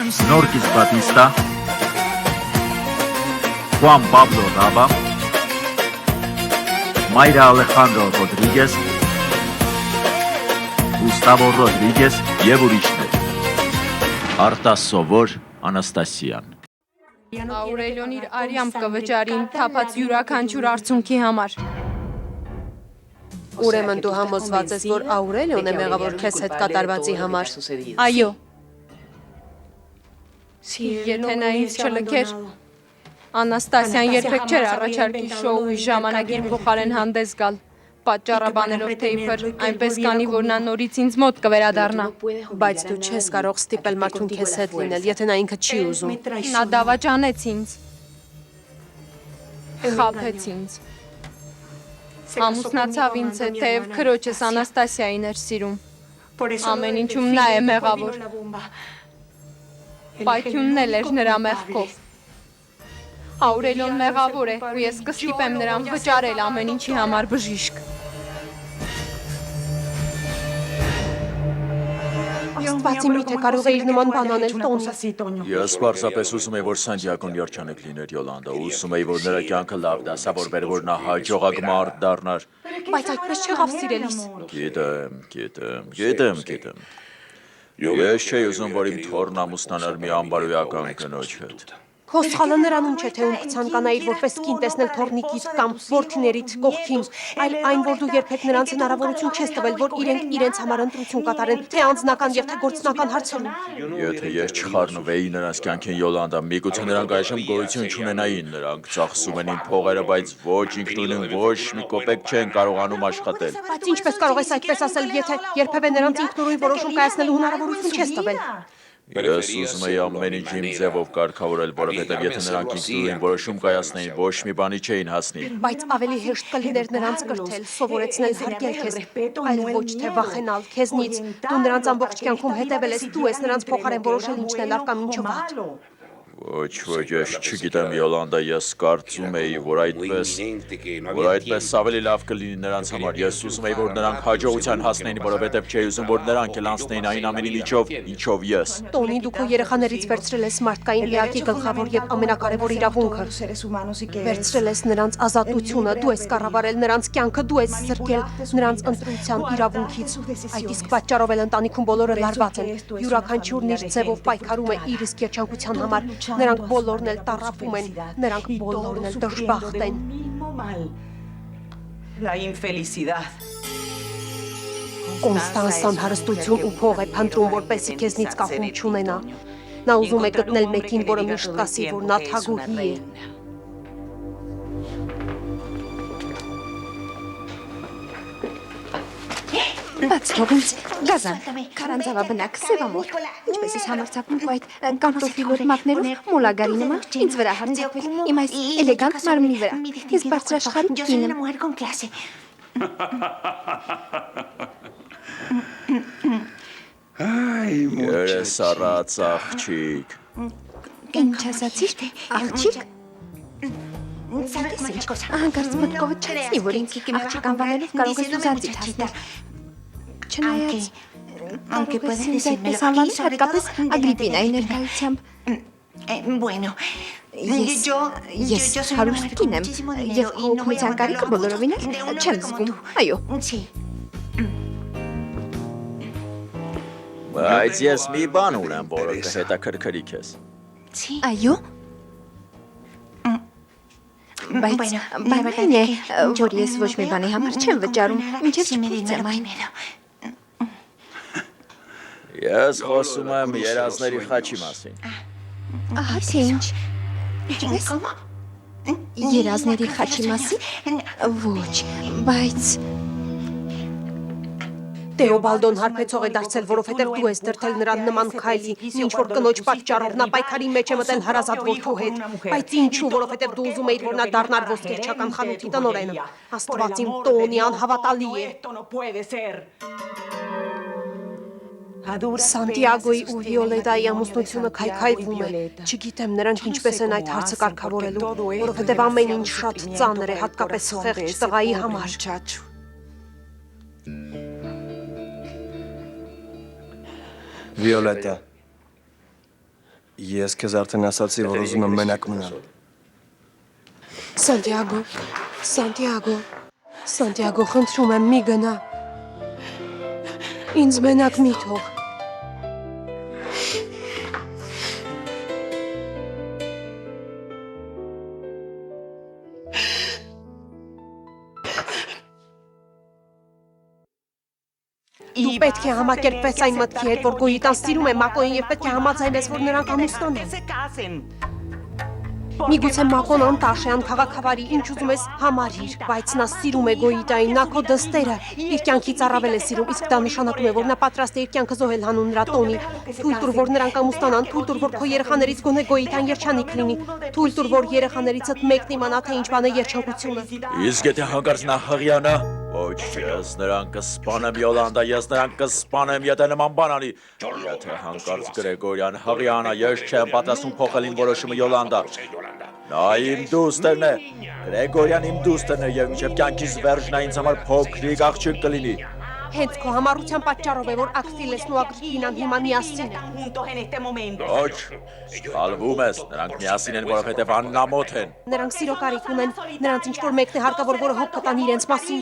Norquis Batista, Juan Pablo Raba, Mayra Alejandro Rodríguez, Gustavo Rodríguez եւ ուրիշներ։ Արտաս Սովոր Անաստասյան։ Աուրելիոն իր արյամբ կվճարին թափած յուրաքանչյուր արցունքի համար։ Ուրեմն դու համոզված ես, որ Աուրելիոն է մեղավոր քեզ հետ կատարվածի համար։ Այո։ Եթե նա ինձ չլքեր, Անաստասյան երբեք չէր առաջարկի շոուի ժամանակ իր փոխարեն հանդես գալ, պատճառաբանելով թե իբր այնպես կանի, որ նա նորից ինձ մոտ կվերադառնա։ Բայց դու չես կարող ստիպել մարդուն քեզ հետ լինել, եթե նա ինքը չի ուզում։ Նա դավաճանեց ինձ։ Խաբեց ինձ։ Ամուսնացավ ինձ հետ, թեև քրոջս Անաստասիային էր սիրում։ Ամեն ինչում նա է մեղավոր։ Պայթյունն էլ էր նրա մեղքով։ Աուրելիոն մեղավոր է, ու ես կստիպեմ նրան վճարել ամեն ինչի համար բժիշկ։ Աստվածի միթե կարող է իր նման բան անել Տոնի։ Ես պարզապես ուզում եի, որ Սանտիագոն երջանիկ լիներ Յոլանդա, ուզում եի, որ նրա կյանքը լավ դասավորվեր, որ նա հաջողակ մարդ դառնար։ Բայց այդպես չեղավ սիրելիս։ Գիտեմ։ Ես չէի ուզում, որ իմ թոռն ամուսնանար մի անբարոյական կնոջ հետ։ Քո սխալը նրանում չէ, թե ում կցանկանայիր որպես կին տեսնել թոռնիկիդ կամ որդիներիդ կողքին, այլ այն, որ դու երբեք նրանց հնարավորություն չես տվել, որ իրենք իրենց համար ընտրություն կատարեն, թե անձնական եւ թե գործնական հարցերում։ Եթե ես չխառնվեի նրանց կյանքին Յոլանդա, միգուցե նրանք այժմ գոյություն չունենային, նրանք ծախսում են իմ փողերը, բայց ոչ ինքնուրույն ոչ մի կոպեկ չեն կարողանում աշխատել։ Բայց ինչպես կարող ես այդպես ասել, եթե երբևէ նրանց ինքնուրույն որոշում կայացնելու հնարավորություն չես տվել։ Ես ուզում եի ամեն ինչ իմ ձևով կարգավորել, որովհետև եթե նրանք ինքնուրույն որոշում կայացնեին, ոչ մի բանի չէին հասնի։ Բայց ավելի հեշտ կլիներ նրանց կրթել, սովորեցնել հարգել քեզ, այլ ոչ թե վախենալ քեզնից։ Դու նրանց ամբողջ կյանքում հետևել ես, դու ես նրանց փոխարեն որոշել ինչն է լավ կամ ինչը վատ։ Ոչ, ես չգիտեմ Յոլանդա, ես կարծում էի, որ այդպես ավելի լավ կլինի նրանց համար։ Ես ուզում էի, որ նրանք հաջողության հասնեին, որովհետև չէի ուզում, որ նրանք էլ անցնեին այն ամենի միջով, ինչով ես։ Տոնի, դու քո երեխաներից վերցրել ես մարդկային լիակի գլխավոր եւ ամենակարևոր իրավունքը։ Վերցրել ես նրանց ազատությունը, դու ես կառավարել նրանց կյանքը, դու ես զրկել նրանց ընտրության իրավունքից։ Այդ իսկ պատճառով էլ ընտանիքում բոլորը լարված են։ Յուրաքանչյուրն իր ձևով պայքարում է իր իսկ երջանկության համար։ Նրանք բոլորն էլ տառապում են, նրանք բոլորն էլ դժբախտ են։ Կոնստանսան հարստություն ու փող է փնտրում, որպեսզի քեզնից կախում չունենա։ Նա ուզում է գտնել մեկին, որը միշտ կասի, որ նա թագուհի է։ Բաց թող ինձ, գազան, քարանձավաբնակ, սևամոր, ինչպես ես համարձակում քո այդ կարտոֆիլոր մատներով մոլագարի նման ինձ վրա հարձակվել, իմ այս էլեգանտ մարմնի վրա, ես բարձրաշխարհ կին եմ։ Երես առած աղջիկ։ Ինչ ասացիր, աղջիկ։ Հանկարծ մտքովդ չացնի, որ ինձ աղջիկ անվանելով կարող ես ուզածիդ հասնել։ Չնայած, կարող ես ինձ այդպես անվանել հատկապես Ագրիպինայի ներկայությամբ։ Ես հարուստ կին եմ և քո օգնության կարիքը բոլորովին էլ չեմ զգում, այո։ Բայց ես մի բան ունեմ, որը կհետաքրքրի քեզ։ Այո։ Բայց բանն այն է, որ ես ոչ մի բանի համար չեմ վճարում, մինչև չփորձեմ այն։ Ես խոսում եմ երազների խաչի մասին։ Ահա թե ինչ։ Երազների խաչի մասին։ Ոչ, բայց Տեոբալդոն հարբեցող է դարձել, որովհետև դու ես դրդել նրան նման քայլի, ինչ որ կնոջ պատճառով նա պայքարի մեջ է մտել հարազատ որդու հետ, բայց ինչու, որովհետև դու ուզում էիր, որ նա դառնար ոսկերչական խանութի տնօրենը։ Աստված իմ Տոնի անհավատալի է։ Սանտիագոյի ու Վիոլետայի ամուսնությունը քայքայվում է։ Չգիտեմ նրանք ինչպես են այդ հարցը կարգավորելու, որովհետև ամեն ինչ շատ ծանր է, հատկապես խեղճ տղայի համար։ Վիոլետա, Ես քեզ արդեն ասացի, որ ուզում եմ մենակ մնալ։ Սանտիագո, խնդրում եմ մի գնա։ Ինձ մենակ մի թող։ Դու պետք է համակերպվես այն մտքի հետ, որ Գոյիտան սիրում է Մակոյին եւ պետք է համաձայնես, որ նրանք ամուսնանան։ Միգուցե Մակոն անտաշեան քաղաքավարի, ինչ ուզում ես համարիր, բայց նա սիրում է Գոյիտային, նա քո դստերը իր կյանքից առավել է սիրում, իսկ դա նշանակում է, որ նա պատրաստ է իր կյանքը զոհել հանուն նրա տոնի։ Թույլ տուր, որ նրանք ամուսնանան, թույլ տուր, որ քո երեխաներից գոնե Գոյիտան երջանիկ լինի, թույլ տուր, որ երեխաներիցդ մեկն իմանա, թե ինչ բան է երջանկությունը։ Իսկ եթե հանկարծ նա հղիանա, ոչ, ես նրան կսպանեմ Յոլանդա, ես նրան կսպանեմ, եթե նման բան անի։ Եթե հանկարծ Գրեգորյան հղիանա, ես չեմ պատրաստում փոխել իմ որոշումը Յոլանդա։ Նա իմ դուստերն է, Գրեգորյան իմ դուստերն է և մինչև կյանքիս վերջն նա ինձ համար փոքրիկ աղջիկ կլինի։ Հենց քո համառության պատճառով է, որ Աքվիլեսն ու Ագրիպինան հիմա միասին են։ Ոչ, սխալվում ես, նրանք միասին են, որովհետև աննամոթ են։ Նրանք սիրո կարիք ունեն, նրանց ինչ-որ մեկն է հարկավոր, որը հոգ կտան իրենց մասին։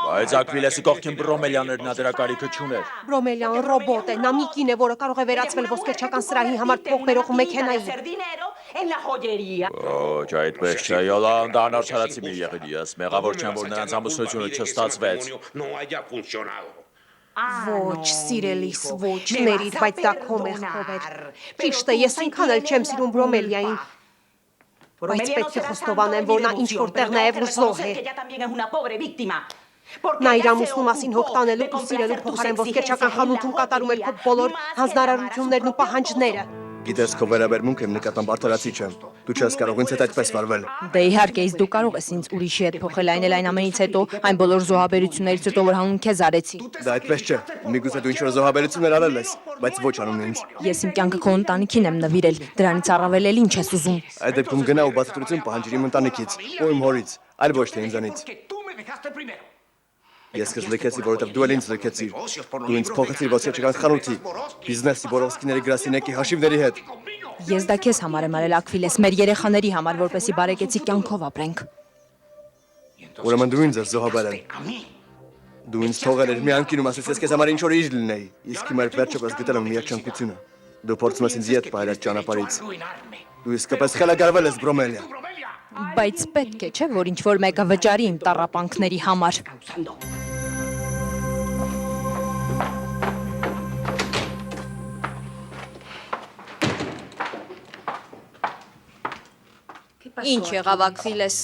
Բայց Աքվիլեսի կողքին Բրոմելյանն էր, նա դրա կարիքը չուներ։ Բրոմելյան ռոբոտ է, նա մի կին է, որը կարող է վերածվել ոսկերչական սրահի համար փող բերող մեքենայի։ Ոչ, այդպես չէ, Յոլանդա անարդարացի մի եղել ես, մեղավոր չեմ, որ նրանց ամուսնությունը չստացվեց։ Ոչ, սիրելիս, ոչ, ների, բայց դա քո մեղքով էր։ Ճիշտ է, ես այնքան էլ չեմ սիրում Բրոմելիային, բայց պետք է խոստովանեմ, որ նա ինչ-որ տեղ նաև զոհ է։ Նա իր ամուսնու մասին հոգ տանելու ու սիրելու փոխարեն ոսկերչական խանութում կատարում էր քո բոլոր հանձնարարություններն ու պահանջները։ Գիտես, քո վերաբերմունքը իմ նկատմամբ արդարացի չեմ։ Դու չես կարող ինձ հետ այդպես վարվել։ Դե իհարկե, իսկ դու կարող ես ինձ ուրիշի հետ փոխել, այն էլ այն ամենից հետո, այն բոլոր զոհաբերություններից հետո, որ հանուն քեզ արեցի։ Դա այդպես չէ։ Միգուցե դու ինչ-որ զոհաբերություններ արել ես, բայց ոչ անուն ինձ։ Ես իմ կյանքը քո ընտանիքին եմ նվիրել, դրանից առավել էլ ինչ ես ուզում։ Այդ դեպքում գնա ու բացատրություն պահանջիր իմ ընտանիքից ու իմ հորից, այլ ոչ թե ինձանից։ Ես քեզ լքեցի, որովհետև դու էլ ինձ լքեցիր։ Դու ինձ փոխեցիր ոսկերչական խանութի, բիզնեսի, Բորովսկիների գրասենյակի հաշիվների հետ։ Ես դա քեզ համար եմ արել, Աքվիլես, մեր երեխաների համար, որպեսզի բարեկեցիկ կյանքով ապրենք։ Ուրեմն դու ինձ ես զոհաբերել։ Դու ինձ թողել ես մի անկինում, ասես ես քեզ համար ինչ-որ իր լինեի, իսկ հիմա վերջապես գտել եմ մի երջանկությունը։ Դու փորձում ես ինձ ետ պահել այդ ճանապարհից։ Դու իսկապես խելագարվել ես, Բրոմելիա։ Բայց պետք է, չէ, որ ինչ-որ մեկը վճարի իմ տառապանքների համար։ Ինչ եղավ Աքվիլես։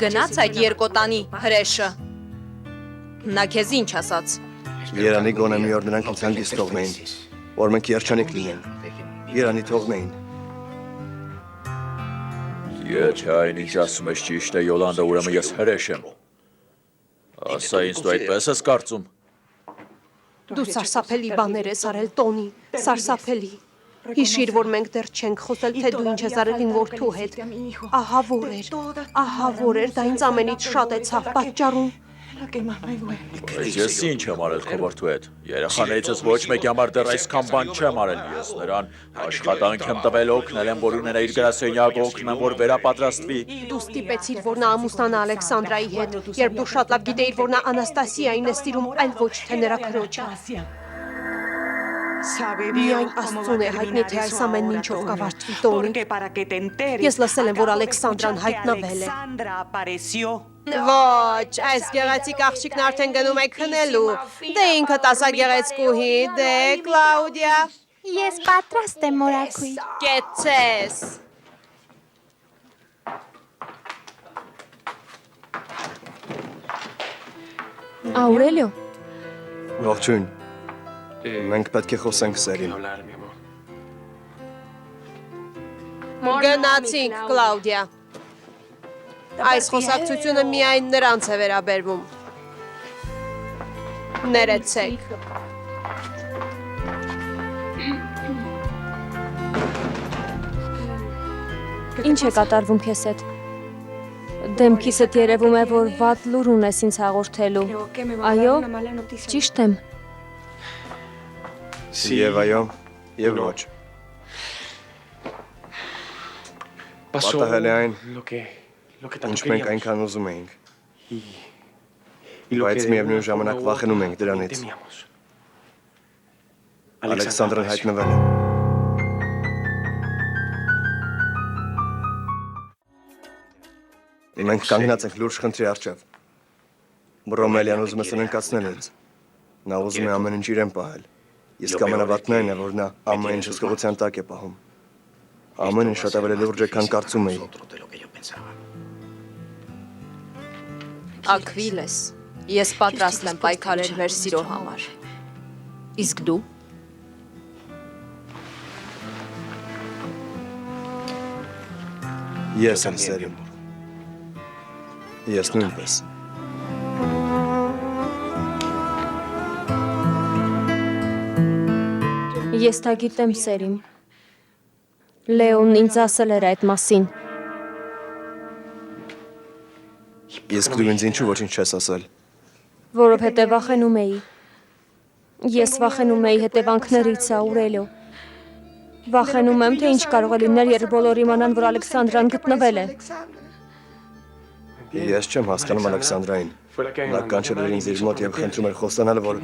Գնաց այդ երկոտանի հրեշը։ Նա քեզ ինչ ասաց։ Երանի գոնե մի օր նրանք ինձ հանգիստ թողնեին, որ մենք երջանիկ լինենք։ Երանի թողնեին։ Եթե այնինչ ասում ես ճիշտ է, Յոլանդա, ուրեմն ես հրեշ եմ։ Ասա ինձ դու այդպես ես կարծում։ Դու սարսափելի բաներ ես արել տոնի, սարսափելի։ Հիշիր, որ մենք դեռ չենք խոսել, թե դու ինչ ես արել իմ որդու հետ։ Ահա որ էր, դա ինձ ամենից շատ է ցավ պատճառում։ Բայց ես ինչ եմ արել քո որդու հետ։ Երեխաներիցս ոչ մեկի համար դեռ այսքան բան չեմ արել։ Ես նրան աշխատանք եմ տվել, օգնել եմ, որ ունենա իր գրասենյակը, օգնում եմ, որ վերապատրաստվի։ Դու ստիպեցիր, որ նա ամուսնանա Ալեքսանդրայի հետ, երբ դու շատ լավ գիտեիր, որ նա Անաստասիային է սիրում, այլ ոչ թե նրա քրոջը։ Միայն Աստծուն է հայտնի, թե այս ամենն ինչով կավարտվի տոնի։ Ես լսել եմ, որ Ալեքսանդրան հայտնվել է։ Ոչ, այս գեղեցիկ աղջիկն արդեն գնում է քնելու։ Դե ինքդ ասա գեղեցկուհի, դե Կլաուդիա։ Ես պատրաստ եմ, մորաքույր։ Կեցես։ Աուրելիո։ Ողջույն։ Մենք պետք է խոսենք սերին։ Գնացինք, Կլաուդիա։ Այս խոսակցությունը միայն նրանց է վերաբերվում։ Ներեցեք։ Ինչ է կատարվում քեզ հետ։ Դեմքիսդ երևում է, որ վատ լուր ունես ինձ հաղորդելու։ Այո, ճիշտ եմ։ Եվ այո, եւ ոչ։ Պատահել է այն, ինչ մենք այնքան ուզում էինք, բայց միևնույն ժամանակ վախենում ենք դրանից։ Ալեքսանդրն հայտնվել է։ Մենք կանգնած ենք լուրջ խնդրի առջև։ Ռոմելյան ուզում է սնանկացնել ինձ։ Նա ուզում է ամեն ինչ իրեն պահել։ Իսկ ամենավատն այն է, որ նա ամեն ինչ հսկողության տակ է պահում։ Ամեն ինչ շատ ավելի լուրջ է, քան կարծում էի։ Աքվիլես, ես պատրաստ եմ պայքարել մեր սիրո համար։ Իսկ դու։ Ես եմ սերում։ Ես նույնպես։ Ես դա գիտեմ, Սերիմ։ Լեոնն ինձ ասել էր այդ մասին։ Իսկ դու ինձ ինչու ոչինչ չես ասել։ Որովհետև վախենում էի։ Ես վախենում էի հետևանքներից, Աուրելիո։ Վախենում եմ, թե ինչ կարող է լինել, երբ բոլորը իմանան, որ Ալեքսանդրան գտնվել է։ Ես չեմ հասկանում Ալեքսանդրային։ Նա կանչել էր ինձ իր մոտ եւ խնդրում էր խոստանալ, որ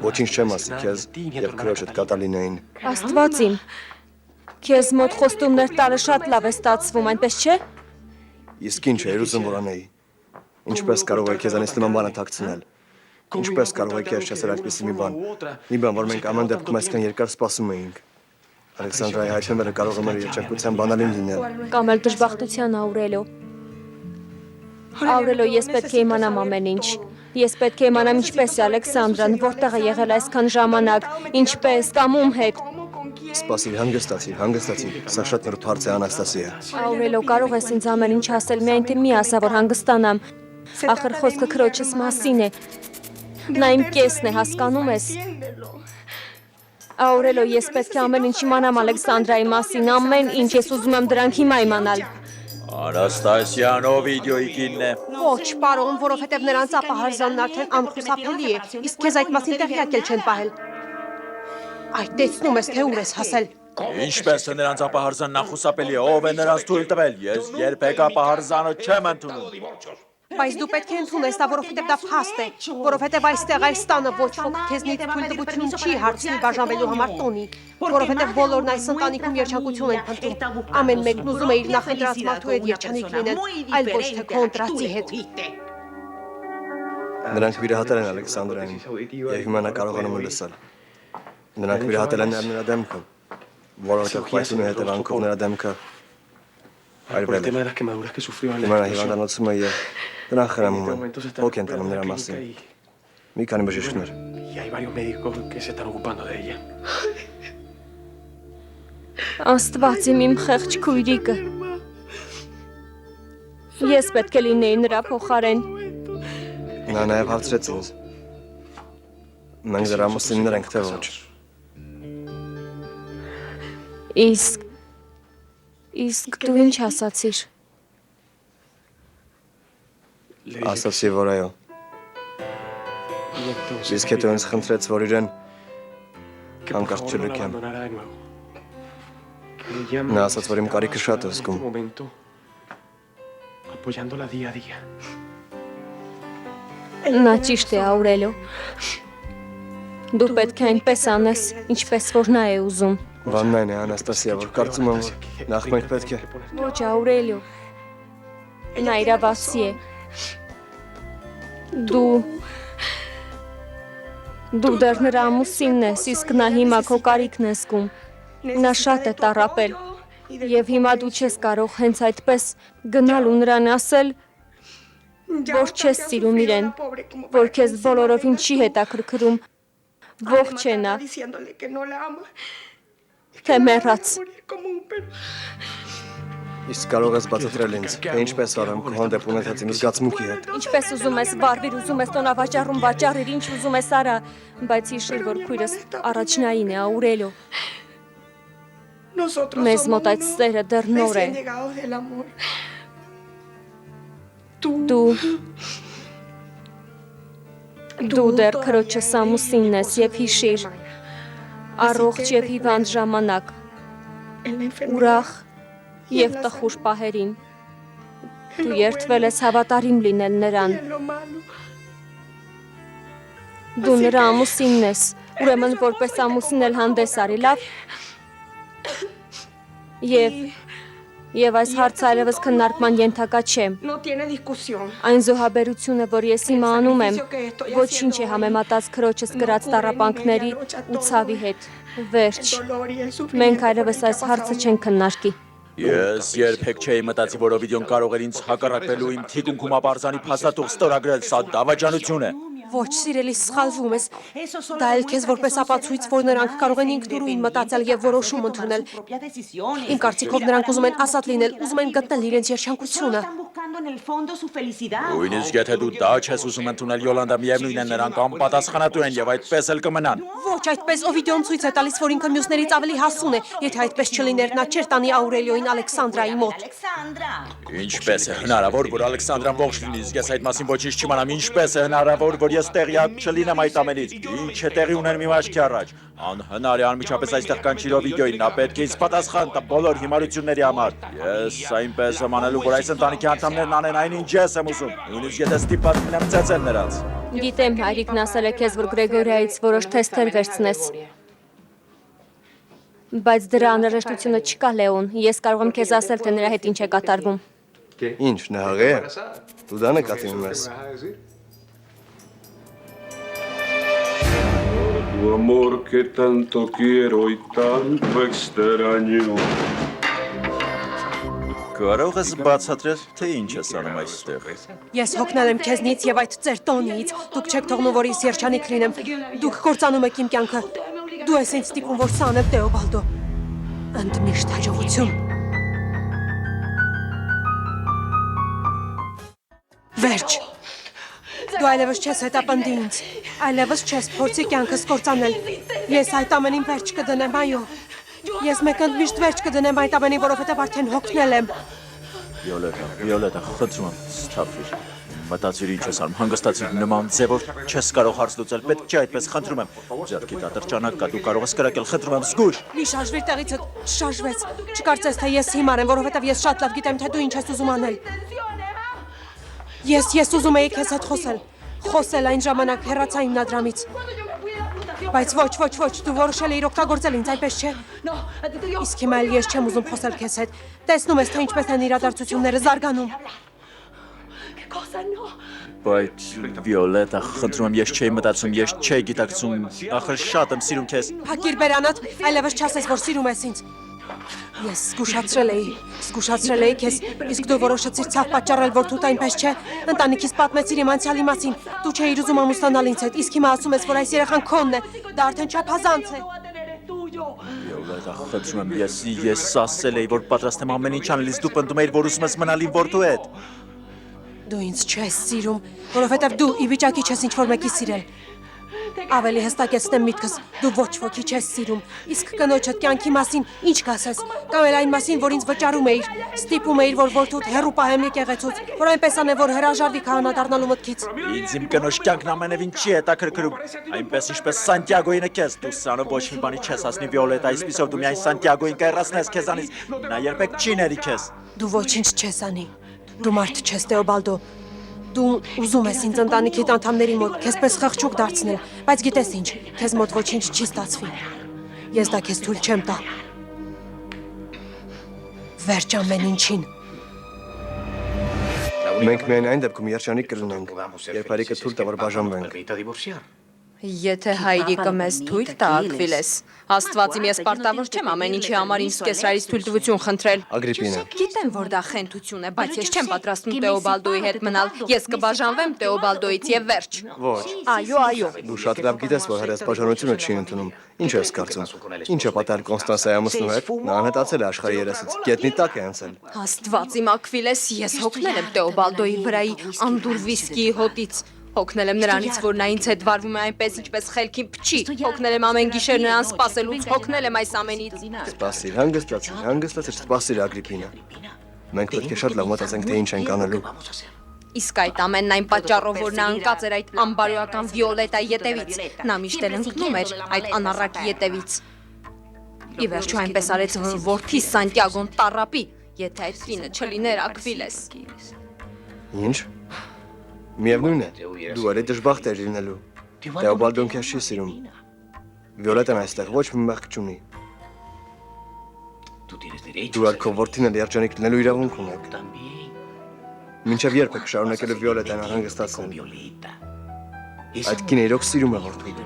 ոչինչ չեմ ասի քեզ եւ քրոջդ կատալինային։ Աստված իմ։ Քեզ մոտ խոստումներ տալը շատ լավ է ստացվում, այնպես չէ։ Իսկ ինչ էր ուզում որ անեի։ Ինչպես կարող է քեզանից նման բանը թաքցնել։ Ինչպես կարող է քեզ չասել այդպիսի մի բան։ Մի բան, որ մենք ամեն դեպքում այսքան երկար սպասում էինք։ Ալեքսանդրայի հայտնվելը կարող է մեր երջանկության բանալին լինել։ Կամ էլ դժբախտության, Աուրելիո։ Աուրելիո, ես պետք է իմանամ ամեն ինչ։ Ես պետք է իմանամ ինչպես է Ալեքսանդրան, որտեղ է եղել այսքան ժամանակ, ինչպես, կամ ում հետ։ Սպասիր, հանգստացիր։ Սա շատ նոր հարց է, Անաստասիա։ Աուրելիո, կարող ես ինձ ամեն ինչ ասել, միայն թե մի ասա, որ հանգստանամ։ Ախր խոսքը քրոջս մասին է։ Նա իմ կեսն է, հասկանում ես։ Աուրելիո, ես պետք է ամեն ինչ իմանամ Ալեքսանդրայի մասին, ամեն ինչ, ես ուզում եմ դրանք հիմա իմանալ։ Անաստասիան Օվիդիոյի կինն է։ Ոչ, պարոն, որովհետև նրանց ապահարզանն արդեն անխուսափելի է, իսկ քեզ այդ մասին տեղյակ էլ չեն պահել։ Այդ տեսնում ես, թե ուր ես հասել։ Ինչպես է նրանց ապահարզանն անխուսափելի է, ով է նրանց թույլ տվել։ Ես երբեք ապահարզանը չեմ ընդունում։ Բայց դու պետք է ընդունես դա, որովհետև դա փաստ է, որովհետև այստեղ այս տանը ոչ ոք քեզնից թույլտվություն չի հարցնի բաժանվելու համար տոնի, որովհետև բոլորն այս ընտանիքում երջանկություն են փնտրում։ Ամեն մեկն ուզում է իր նախընտրած մարդու հետ երջանիկ լինել, այլ ոչ թե կոնտրատի հետ։ Նրանք վիրահատել են Ալեքսանդրային եւ հիմա նա կարողանում է լսել։ Նրանք վիրահատել են նրա դեմքը, որովհետև պայթուն է հետևանքով նրա դեմքը այրվել է։ Հիմա նա հիվանդանոցում է եւ նրան խրամում են, հոգ են տանում նրա մասին։ Մի քանի բժիշկներ։ Աստված իմ խեղճ քույրիկը։ Ես պետք է լինեի նրա փոխարեն։ Նա նաև հարցրեց ինձ։ Մենք դրա ամուսիններ ենք, թե ոչ։ Իսկ դու ինչ ասացիր։ Ասացի, որ այո։ Իսկ հետո ինձ խնդրեց, որ իրեն հանկարծ չլքեմ։ Նա ասաց, որ իմ կարիքը շատ է զգում։ Նա ճիշտ է, Աուրելիո։ Դու պետք է այնպես անես, ինչպես որ նա է ուզում։ Բանն այն է, Անաստասիա, որ կարծում եմ, որ նախ մենք պետք է։ Ոչ, Աուրելիո։ Նա իրավասի է։ Դու դեռ նրա ամուսինն ես, իսկ նա հիմա քո կարիքն է զգում։ Նա շատ է տառապել։ Եվ հիմա դու չես կարող հենց այդպես գնալ ու նրան ասել, որ չես սիրում իրեն, որ քեզ բոլորովին չի հետաքրքրում, ողջ է նա, թե մեռած։ Իսկ կարող ես բացատրել ինձ, թե ինչպես վարեմ քո հանդեպ ունեցած իմ զգացմունքի հետ։ Ինչպես ուզում ես վարվիր, ուզում ես տոնավաճառում վաճառիր, ինչ ուզում ես արա, բայց հիշիր, որ քույրս առաջնային է, Աուրելիո։ Մեզ մոտ այդ սերը դեռ նոր է։ Դու դեռ քրոջս ամուսինն ես եւ հիշիր, առողջ եւ հիվանդ ժամանակ, ուրախ եւ տխուր պահերին։ Դու երդվել ես հավատարիմ լինել նրան։ Դու նրա ամուսինն ես, ուրեմն որպես ամուսին էլ հանդես արի, լավ։ Եվ այս հարցը այլևս քննարկման ենթակա չէ։ Այն զոհաբերությունը, որ ես հիմա անում եմ, ոչինչ է համեմատած քրոջս կրած տառապանքների ու ցավի հետ։ Վերջ։ Մենք այլևս այս հարցը չենք քննարկի։ Ես երբեք չէի մտածի, որ Օվիդիոն կարող էր ինձ հակառակվելու իմ թիկունքում ապարզանի փաստաթուղթ ստորագրել, սա դավաճանություն է։ Ոչ, սիրելի, սխալվում ես։ Դա էլ քեզ որպես ապացույց, որ նրանք կարող են ինքնուրույն մտածել եւ որոշում ընդունել։ Իմ կարծիքով նրանք ուզում են ազատ լինել, ուզում են գտնել իրենց երջանկությունը։ Նույնիսկ եթե դու դա չես ուզում ընդունել, Յոլանդա, միևնույն է նրանք անպատասխանատու են եւ այդպես էլ կմնան։ Ոչ, այդպես Օվիդիոն ցույց է տալիս, որ ինքը մյուսներից ավելի հասուն է։ Եթե այդպես չլիներ, նա չէր տանի Աուրելիոին Ալեքսանդրայի մոտ։ Ինչպես է հնարավոր, որ Ալեքսանդրան ողջ լինի, իսկ ես այդ մասին ոչինչ չիմանամ, ինչպես է հնարավոր, որ ես տեղյակ չլինեմ այդ ամենից։ Ինչ է տեղի ունենում իմ աչքի առաջ։ Անհնար է անմիջապես այստեղ կանչիր Օվիդիոին, նա պետք է ինձ պատասխան տա բոլոր հիմարությունների համար։ Ես այնպես եմ անելու, որ այս ընտանիքի անդամներն անեն այն, ինչ ես եմ ուզում, նույնիսկ եթե ստիպված լինեմ ծեծել նրանց։ Գիտեմ, հայրիկն ասել է քեզ, որ Գրեգորիայից որոշ թեստեր վերցնես։ Բայց դրա անհրաժեշտությունը չկա, Լեոն։ Ես կարող եմ քեզ ասել, թե նրա հետ ինչ է կատարվում։ Ինչ, նահղե է։ Դու դա նկատի ունես։ Tu amor que tanto quiero y tanto extraño. Կարող ես բացատրել, թե ինչ ես անում այստեղ։ Ես հոգնել եմ քեզնից եւ այդ ծեր տոնից։ Դուք չեք թողնում, որ ես երջանիկ լինեմ։ Դուք կործանում եք իմ կյանքը։ Դու ես ինձ ստիպում, որ սա անեմ, Տեոբալդո։ Ընդմիշտ հաջողություն։ Վերջ։ Դու այլևս չես հետապնդի ինձ, այլևս չես փորձի կյանքս կործանել։ Ես այդ ամենին վերջ կդնեմ, այո։ Ես մեկ ընդմիշտ վերջ կդնեմ այդ ամենին, որովհետև արդեն հոգնել եմ։ Վիոլետա, խնդրում եմ, սթափվիր։ Մտածիր ինչ ես անում, հանգստացիր նման ձևով չես կարող հարց լուծել, պետք չէ այդպես, խնդրում եմ։ Ձեռքիդ ատրճանակ կա, դու կարող ես կրակել, խնդրում եմ, զգույշ։ Մի շարժվիր տեղիցդ, շարժվեց։ Չկարծես, թե ես հիմար եմ, որովհետև ես շատ լավ գիտեմ, թե դու ինչ ես ուզում անել։ Ես ուզում էի քեզ հետ խոսել այն ժամանակ հեռացա հիմնադրամից։ Բայց ոչ, դու որոշել էիր օգտագործել ինձ, այնպես չէ։ Իսկ հիմա էլ ես չեմ ուզում խոսել քեզ հետ։ Տեսնում ես, թե ինչպես են իրադարձությունները զարգանում։ Բայց Վիոլետա, խնդրում եմ, ես չէի մտածում, ես չէի գիտակցում, ախր շատ եմ սիրում քեզ։ Փակիր բերանդ, այլևս չասես, որ սիրում ես ինձ։ Ես զգուշացրել էի քեզ, իսկ դու որոշեցիր ցավ պատճառել, որ դու այնպես չէ։ Ընտանիքիս պատմեցիր իմ անցյալի մասին։ Դու չէիր ուզում ամուսնանալ ինձ հետ, իսկ հիմա ասում ես, որ այս երեխան քոնն է։ Դա արդեն չափազանց է։ Վիոլետա, խնդրում եմ, ես ասել էի, որ պատրաստ եմ ամեն ինչ անել, իսկ դու պնդում էիր, որ ուզում ես մնալ իմ որդու հետ։ Դու ինձ չես սիրում, որովհետև դու ի վիճակի չես ինչ-որ մեկի սիրել։ Ավելի հստակեցնեմ միտքս, դու ոչ ոքի չես սիրում, իսկ կնոջդ կյանքի մասին ինչ կասես, կամ էլ այն մասին, որ ինձ վճարում էիր, ստիպում էիր, որ որդուդ հեռու պահեմ եկեղեցուց, որ այնպես անեմ, որ հրաժարվի քահանա դառնալու մտքից։ Ինձ իմ կնոջ կյանքն ամենևին չի հետաքրքրում, այնպես ինչպես Սանտիագոին է քեզ, դու սանը ոչ մի բանի չես հասնի Վիոլետա, այսպիսով դու միայն Սանտիագոին կհեռացնես քեզանից, նա երբեք չի ների քեզ։ Դու ոչինչ չես անի, դու մարդ չես, Տեոբալդո։ Դու ուզում ես ինձ ընտանիքիդ անդամների մոտ քեզ պես խղճուկ դարձնել, բայց գիտես ինչ, քեզ մոտ ոչինչ չի ստացվի։ Ես դա քեզ թույլ չեմ տա։ Վերջ ամեն ինչին։ Մենք միայն այն դեպքում երջանիկ կլինենք, երբ հայրիկը թույլ տա, որ բաժանվենք։ Եթե հայրիկը մեզ թույլ տա, Ակվիլես, Աստված իմ ես պարտավոր չեմ ամեն ինչի համար ինձ կեսրարից թույլտվություն խնդրել։ Ագրիպինա։ Գիտեմ, որ դա խենթություն է, բայց ես չեմ պատրաստվում Տեոբալդոյի հետ մնալ։ Ես կբաժանվեմ Տեոբալդոյից եւ վերջ։ Ոչ։ Այո։ Դու շատ լավ գիտես, որ հրես բաժանությունը չի ընդունում։ Ինչ ես կարծում։ Ինչ է պատահել Կոնստանսայի ամուսնու հետ։ Նա անհետացել է աշխարհի երեսից։ Գետնի տակ է անցել։ Աստված իմ Ակվիլես, ես հոգնել եմ Տեոբալդոյի վրայի անդուր վիսկիի հոտից։ Հոգնել եմ նրանից, որ նա ինձ հետ վարվում է այնպես, ինչպես խելքին փչի։ Հոգնել եմ ամեն գիշեր նրան սպասելուց, հոգնել եմ այս ամենից։ Սպասիր, հանգստացիր, սպասիր Ագրիպինա։ Մենք պետք է շատ լավ մտածենք, թե ինչ ենք անելու։ Իսկ այդ ամենն այն պատճառով, որ նա ընկած էր այդ անբարոյական Վիոլետայի ետևից։ Նա միշտ էլ ընկնում էր այդ անառակի ետևից։ Ի վերջո այնպես արեց, որ որդի Սանտիագոն տառապի։ Եթե այդ կինը չլիներ Ակվիլես։ Ինչ։ Միևնույն է, դու արի դժբախտ ես լինելու։ Թեոբալդոն քեզ չի սիրում։ Վիոլետան այստեղ ոչ մի մեղք չունի։ Դու ալ քո որդին էլ երջանիկ լինելու իրավունք ունեք։ Մինչև երբ եք շարունակելու Վիոլետան անհանգստացնել։ Այդ կինը իրոք սիրում է որդուն։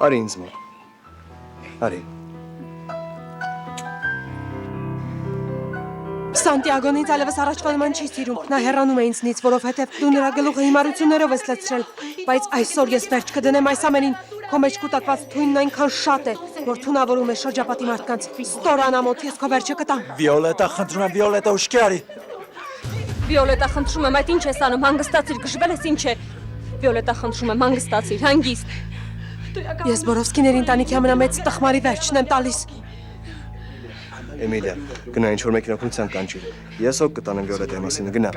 Արի ինձ մոտ։ Արի։ Սանտիագոն ինձ այլևս առաջվա նման չի սիրում։ Նա հեռանում է ինձնից, որովհետև դու նրա գլուխը հիմարություններով ես լցրել, բայց այսօր ես վերջ կդնեմ այս ամենին։ Քո մեջ կուտակված թույնն այնքան շատ է, որ թունավորում է շրջապատի մարդկանց։ Ստորանամոթ ես քո վերջը կտամ։ Վիոլետա, խնդրում եմ, Վիոլետա, ուշքի արի։ Վիոլետա, խնդրում եմ, այդ ինչ ես անում, հանգստացիր, գժվել ես ինչ է։ Վիոլետա, խնդրում եմ, հանգստացիր, հանգիստ։ Ես Բորովսկիների ընտանիքի ամենամեծ տխմարի վերջն եմ տալիս։ Էմիլիա, գնա ինչ-որ մեկ օգնության կանչիր։ Ես օգ կտանեմ Վիոլետայի մասին, գնա։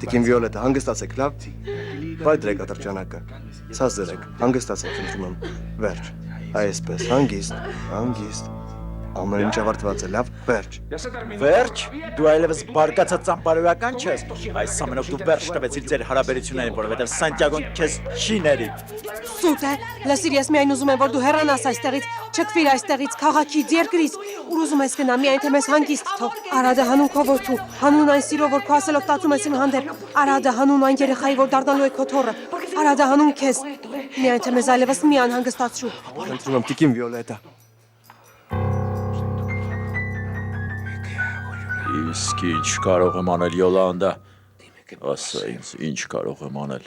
Տիկին Վիոլետա, հանգստացեք, լավ։ Բայ դրեք ատրճանակը։ Ցած դրեք, հանգստացեք, խնդրում եմ։ Վերջ։ Այսպես, հանգիստ, հանգիստ։ Ամեն ինչ ավարտված է, լավ, վերջ։ Վերջ, դու այլևս բարկացած ծամպարոյական չես։ Այս ամենով դու վերջ տվեցիր ձեր հարաբերություններին, որովհետև Սանտիագոն քեզ չի ների։ Սուտ է, լսիր, ես միայն ուզում եմ, որ դու հեռանաս այստեղից, չքվիր այստեղից, քաղաքից, երկրից, ուր ուզում ես գնա, միայն թե մեզ հանգիստ թող։ Արադը հանուն քո որդու, հանուն այն սիրո, որ քո ասելով տածում ես իմ հանդեպ, Արադը հանուն այն երեխայի, որ դառնալու է քո թոռը, Արադը հանուն քեզ, միայն թե մեզ այլևս մի անհանգստացրու։ Խնդրում եմ, տիկին Վիոլետա։ Իսկ ինչ կարող եմ անել, Յոլանդա։ Ասա ինձ, ինչ կարող եմ անել։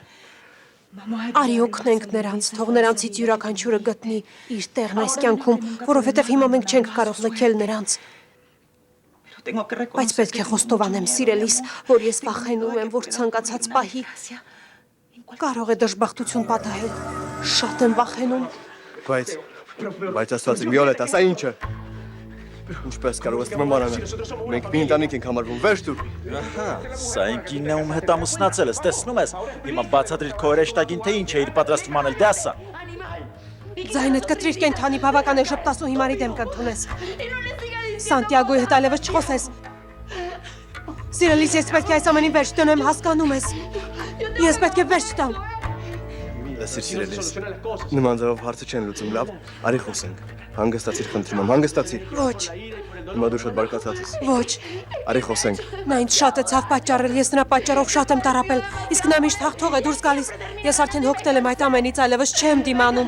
Արի օգնենք նրանց, թող նրանցից յուրաքանչյուրը գտնի իր տեղն այս կյանքում, որովհետև հիմա մենք չենք կարող լքել նրանց։ Բայց պետք է խոստովանեմ, սիրելիս, որ ես վախենում եմ, որ ցանկացած պահի կարող է դժբախտություն պատահել։ Շատ եմ վախենում։ Բայց ասած իմ Վիոլետա, սա ինչ է։ Ինչպես կարող ես նման անել։ Մենք մի ընտանիք ենք համարվում, վերջ դուր։ Ահա, սա այն կինն է, ում հետ ամուսնացել ես, տեսնում ես։ Հիմա բացատրիր քո հրեշտակին, թե ինչ է իր պատրաստվում անել, դե ասա։ Ձայնդ կտրիր կենթանի բավական է շփտասու հիմարի դեմ կընդունես։ Սանտիագոյի հետ այլևս չխոսես։ Սիրելիս, ես պետք է այս ամենին վերջ տնեմ, հասկանում ես։ Ես պետք է վերջ տամ։ Լսիր սիրելիս, նման ձևով հարցը չեն լուծում, լավ, արի խոսենք։ Հանգստացիր, խնդրում եմ, հանգստացիր։ Ոչ, Հիմա դու շատ բարկացած ես։ ոչ։ Արի խոսենք։ Նա ինձ շատ է ցավ պատճառել, ես նրա պատճառով շատ եմ տառապել, իսկ նա միշտ հաղթող է դուրս գալիս։ Ես արդեն հոգնել եմ այդ ամենից, այլևս չեմ դիմանում։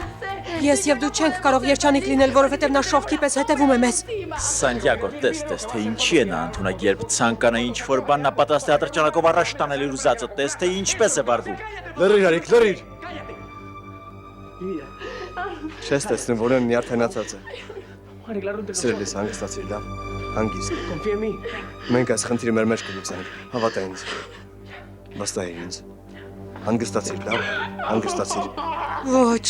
Ես եւ դու չենք կարող երջանիկ լինել, որովհետեւ նա շողքի պես հետևում է մեզ։ Սանտիագո, տես, թե ինչի է նա ընդունակ, երբ ցանկանա ինչ-որ բան նա պատրաստ է ատրճանակով առաջ տանել իր ուզածը, տես, թե ինչպես է վարվում։ Լրիր, Արիկ, լրիր։ Չես տեսնում, որ են նյարդայնացած է։ Սիրելիս, հանգստացիր, լավ, հանգիստ։ Մենք այս խնդիրը մեր մեջ կլուծենք, հավատա ինձ։ Վստահիր ինձ։ Հանգստացիր, լավ, հանգստացիր։ Ոչ։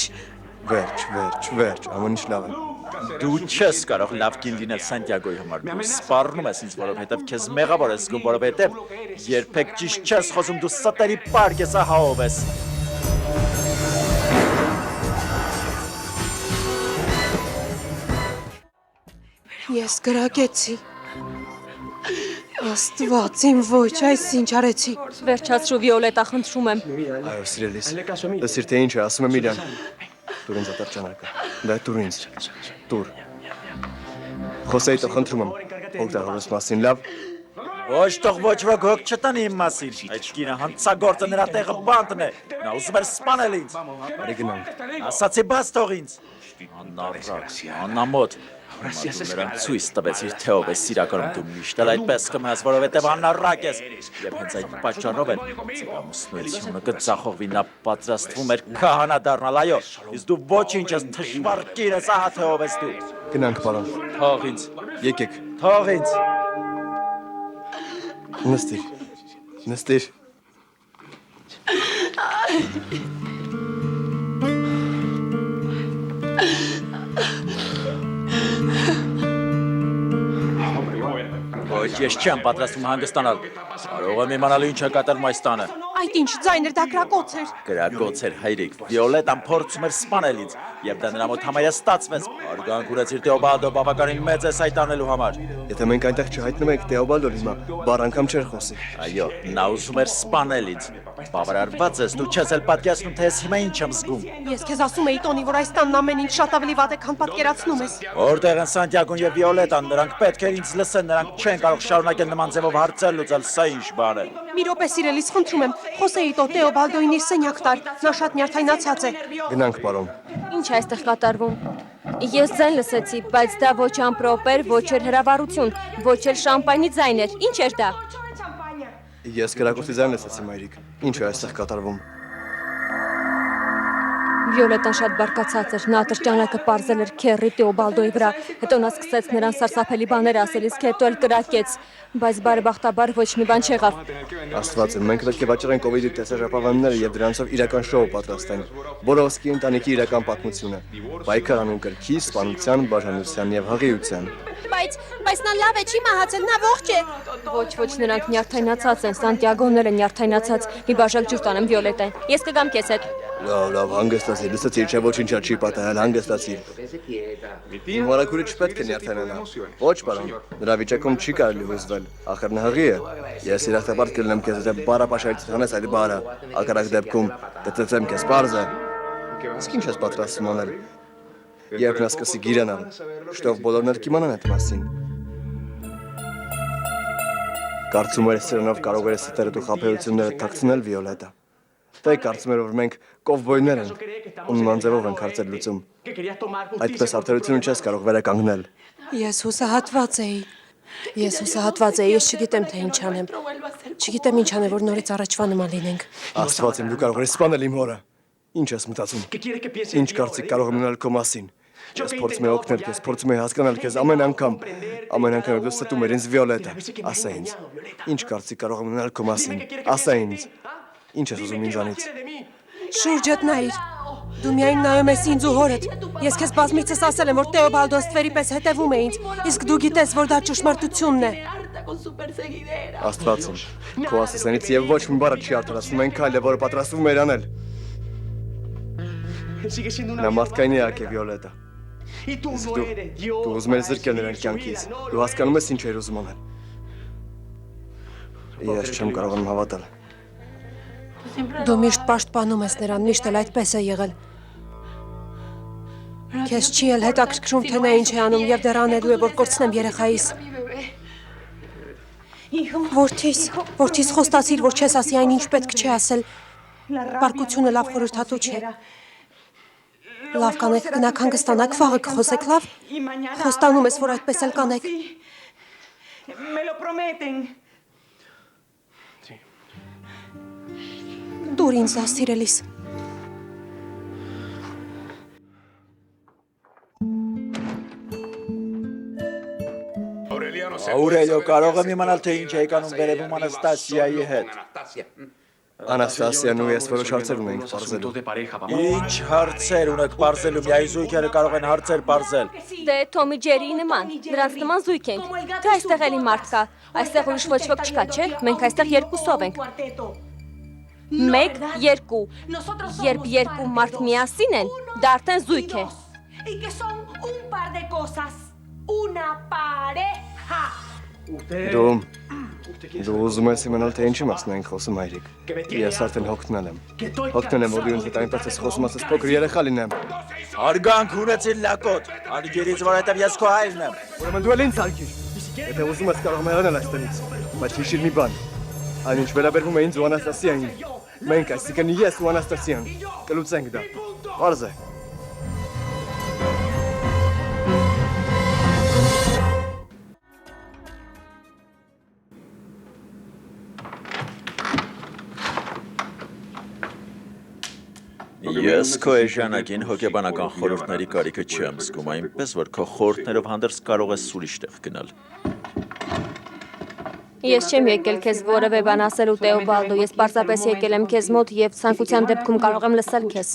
Վերջ, ամեն ինչ լավ է։ Դու չես կարող լավ կին լինել Սանտիագոյի համար։ Դու սպառնում ես ինձ, որովհետև քեզ մեղավոր ես զգում, որովհետև երբեք ճիշտ չես խոսում, դու ստերի պարկ ես, ահա ով ես։ Ես գրակեցի։ Աստված իմ ոչ, այս ինչ արեցի։ Վերջացրու Վիոլետա, խնդրում եմ։ Այո, սիրելիս, լսիր թե ինչ է, ասում եմ իրան։ Տուր ինձ ատրճանակը, դա տուր ինձ, տուր։ Խոսեի տող, խնդրում եմ, օգտագորս մասին, լավ։ Ոչ թող ոչ ոք հոգ չտանի իմ մասին։ Այդ կինը հանցագործը նրա տեղը բանտն է։ Նա ուզում էր սպանել ինձ։ Արի գնանք։ Ասացի բաց թող ինձ։ Անամոթ։ Նրան ցույց տվեցիր, թե ով է սիրականում, դու միշտ էլ այդպես կմնաս, որովհետև անառակ ես։ Եվ հենց այդ պատճառով էլ ձեր ամուսնությունը կծախողվի, նա պատրաստվում էր քահանա դառնալ, այո։ Իսկ դու ոչինչ ես, թշվառ կին ես, ահա թե ով ես դու։ Գնանք, պարոն։ Թող ինձ։ Եկեք։ Թող ինձ։ Նստիր։ Ոչ, ես չեմ պատրաստվում հանգստանալ։ Կարող եմ իմանալ ինչ է կատարվում այս տանը։ Այդ ինչ ձայն էր, դա կրակոց էր։ Գրակոց էր հայրիկ, Վիոլետան փորձում էր սպանել ինձ, եւ դա նրա մոտ համարյա ստացվեց։ Արգանք ունեցիր Տեոբալդո բավականին մեծ էս այդ անելու համար։ Եթե մենք այնտեղ չհայտնվում ենք Տեոբալդոն հիմա, բառ անգամ չէր խոսի։ Այո, նա ուզում էր սպանել ինձ։ Բավարարված ես, դու չես էլ պատկերացնում, թե ես հիմա ինչ եմ զգում։ Ես քեզ ասում էի Տոնի, որ այս տանն ամեն ինչ շատ ավելի վատ է, քան պատկերացնում ես։ Որտեղ են Սանտիագոն եւ Վիոլետան, նրանք պետք էր ինձ լսեն, նրանք չեն կարող շարունակել նման ձևով հարցեր լուծել, սա ինչ բան է։ Մի րոպե սիրելիս, խնդրում եմ, խոսեի Տո Տեոբալդոին իր սենյակ տար, նա շատ նյարդայնացած է։ Գնանք, պարոն։ Ինչ է այստեղ կատարվում։ Ես ձայն լսեցի, բայց դա ոչ ամպրոպ էր, ոչ էլ հրավառություն, ոչ էլ շամպայնի ձայն էր։ Ինչ էր դա։ Ես գրակոցի ձայն լսեցի, մայրիկ։ Ինչ է այստեղ կատարվում։ Վիոլետան շատ բարկացած էր, նա ատրճանակը պարզել էր Քեռի Տեոբալդոյի վրա, հետո նա սկսեց նրան սարսափելի բաներ ասել, իսկ հետո էլ կրակեց, բայց բարեբախտաբար ոչ մի բան չեղավ։ Աստված իմ, մենք պետք է վաճառենք Օվիդի տեսարժապավանները եւ դրանցով իրական շոու պատրաստենք։ Բորովսկի ընտանիքի իրական պատմությունը։ Պայքար անուն կրքի, սպանության, բաժանության եւ հղիության։ Բայց նա լավ է, չի մահացել, նա ողջ է։ Ոչ, նրանք նյարդայնացած են, Սանտիագոն էլ է նյարդայնացած, մի բաժակ ջուր տանեմ Վիոլետային, ես կգամ քեզ հետ։ Լավ, հանգստացիր, լսեցիր, չէ ոչինչ չի պատահել, հանգստացիր։ Իմ վարակուրը չպետք է նյարդայնանա։ Ոչ, պարոն, նրա վիճակում չի կարելի հուզվել, ախր նա հղի է։ Ես իրախտաբար կլինեմ քեզ եթե բարապաշարից հանես այդ բարը, ակարակ դեպքում կծծեմ քեզ պարզ է։ Իսկ ինչ ես պատրաստում անել։ Երբ նա սկսի գիրանալ, շտով բոլորն էլ կիմանան այդ մասին։ Կարծում էր սրանով կարող էր ստերդ ու խաբեությունները թաքցնել Վիոլետա։ Թե կարծում էր, որ մենք կովբոյներ ենք, ու նման ձևով ենք հարցեր լուծում։ Այդպես արդարությունը չես կարող վերականգնել։ Ես հուսահատված էի, ես չգիտեմ, թե ինչ անեմ։ Չգիտեմ ինչ անել, որ նորից առաջվա նման լինենք։ Աստված իմ, դու կարող ես սպանել իմ հորը։ Ինչ ես մտածում։ Ինչ կարծիք կարող եմ ունենալ քո մասին։ Ես փորձում եմ օգնել քեզ, փորձում եմ հասկանալ քեզ ամեն անգամ դու ստում ես ինձ Վիոլետա, ասա ինձ։ Ինչ կարծիք կարող եմ ունենալ քո մասին, ասա ինձ։ Ինչ ես ուզում ինձանից։ Շուրջդ նայիր։ Դու միայն նայում ես ինձ ու հորդ։ Ես քեզ բազմիցս ասել եմ, որ Տեոբալդոն ստվերի պես հետևում է ինձ, իսկ դու գիտես, որ դա ճշմարտությունն է։ Աստված իմ, քո ասածներից եւ ոչ մի բառ չի արդարացնում այն քայլը, որը պատրաստվում էր անել։ Նա մարդկային էակ է Վիոլետա։ Դու ուզում ես զրկել նրան կյանքից։ Դու հասկանում ես ինչ էր ուզում անել։ Ես չեմ կարող հավատալ։ Դու միշտ պաշտպանում ես նրան, միշտ էլ այդպես է եղել։ Քեզ չի էլ հետաքրքրում, թե նա ինչ է անում եւ դեռ անելու է, որ կորցնեմ երեխայիս։ Որդիս խոստացիր, որ չես ասի այն, ինչ պետք չէ ասել։ Պարկությունը լավ խորհրդատու չէ։ Լավ կանեք, գնաք հանգստանաք, վաղը կխոսեք, լավ։ Խոստանում ես, որ այդպես էլ կանեք։ Դուր ինձ դա, սիրելիս։ Աուրելիո, կարող եմ իմանալ, թե ինչ եք անում վերևում Անաստասիայի հետ։ Անաստասիան ու ես որոշ հարցեր ունենք պարզելու։ Ինչ հարցեր ունեք պարզելու, միայն զույգերը կարող են հարցեր պարզել։ Դե Թոմի Ջերիի նման, նրանց նման զույգ ենք։ Թե այստեղ էլի մարդ կա, այստեղ ուրիշ ոչ ոք չկա, չէ՞։ Մենք այստեղ երկուսով ենք։ 1, 2։ Երբ երկու մարդ միասին են, դա արդեն զույգ է։ Դու ուզում ես իմանալ, թե ինչի մասն ենք խոսում, հայրիկ։ Ես արդեն հոգնել եմ։ Հոգնել եմ, որ դու ինձ հետ այնպես ես խոսում, ասես փոքր երեխա լինեմ։ Արգանք ունեցիր լակոտ, արգերից, որովհետև ես քո հայրն եմ։ Ուրեմն դու էլ ինձ արգիր։ Եթե ուզում ես կարող եմ եղնել այստեղից, բայց հիշիր մի բան։ Այն ինչ վերաբերվում է ինձ ու Անաստասիային։ Մենք, այսինքն ես ու Անաստասիան, կլուծենք դա։ Պարզ է։ Ես քո էժանագին հոգեբանական խորհուրդների կարիքը չեմ զգում, այնպես որ քո խորհուրդներով հանդերձ կարող ես ուրիշ տեղ գնալ։ Ես չեմ եկել քեզ որևէ բան ասելու Տեոբալդո, ես պարզապես եկել եմ քեզ մոտ եւ ցանկության դեպքում կարող եմ լսել քեզ։